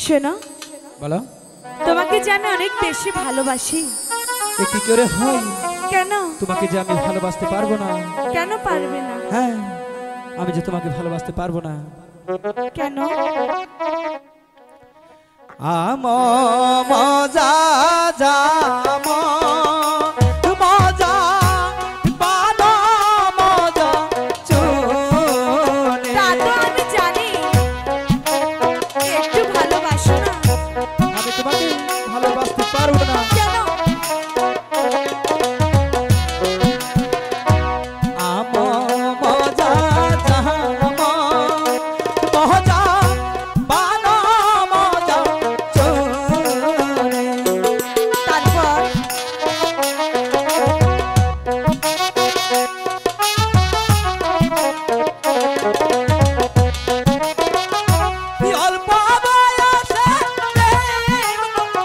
শোনো, বলো। তোমাকে যে আমি অনেক বেশি ভালোবাসি। কি করে হয়? কেন? তোমাকে যে আমি ভালোবাসতে পারবো না। কেন পারবে না? হ্যাঁ, আমি যে তোমাকে ভালোবাসতে পারবো না। কেন? মজা জাম মজা বানো মজা চলে। তা তো আমি জানি, একটু ভালোবাসো না। আমি তোমাকে ভালোবাসতে পারবো না। কেন? মজা জাম মজা বানো মজা চলে। তারপর অল্প বয়সে প্রেম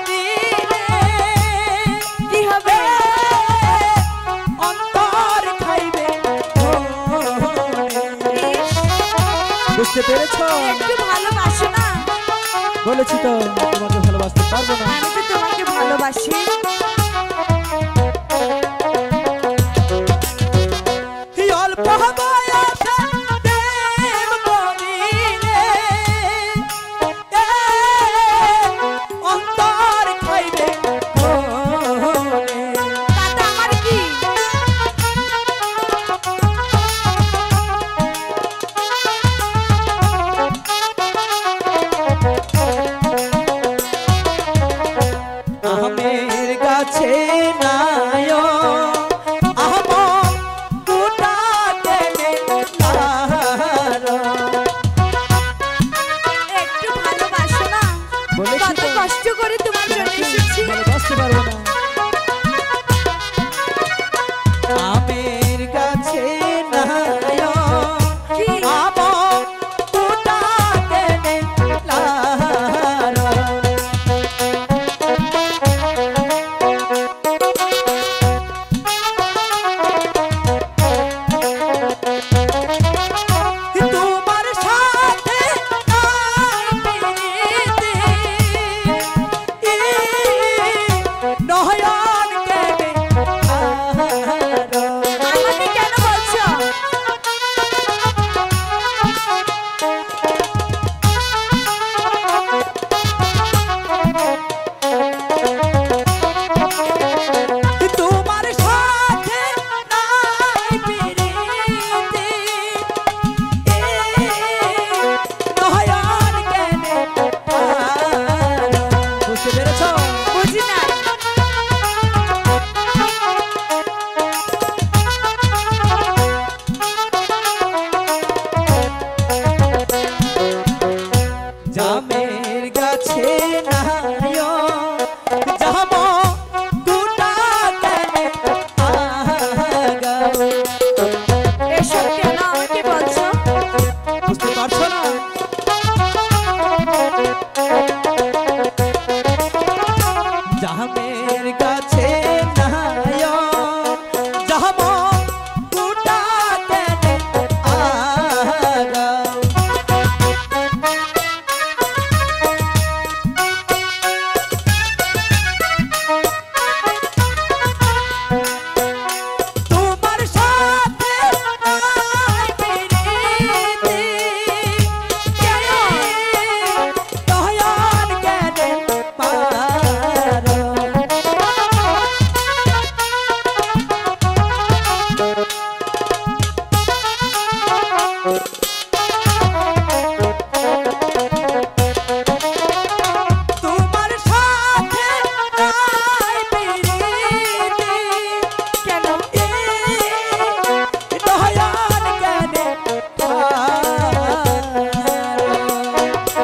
দিলে কি হবে? অন্তর খাইবে। বুঝতে পেরেছো? একটু ভালোবাসো না। বলেছি তো তোমাকে ভালোবাসতে পারবো না। আমি তো তোমাকে ভালোবাসি। অল্প বয়সে প্রেম করিলে অন্তর খাইবে। তাতে আমার কি? আমের গাছে নায় আম কুটা কেনে তার। একটু ভালোবাসো না। বলেছি কত তো, কষ্ট করে তোমার জন্য এসেছি। ভালোবাসতে পারবো না। আমের গাছে নায় কি? আম কুটা কেনে তার। তোমার সাথে নাই প্রীতি, নয়ন কেনে আর। আমাকে কেন বলছো? তোমার সাথে নাই প্রীতি, নয়ন কেনে আর। বুঝতে পেরেছো? বুঝি না। জামের গাছে নায়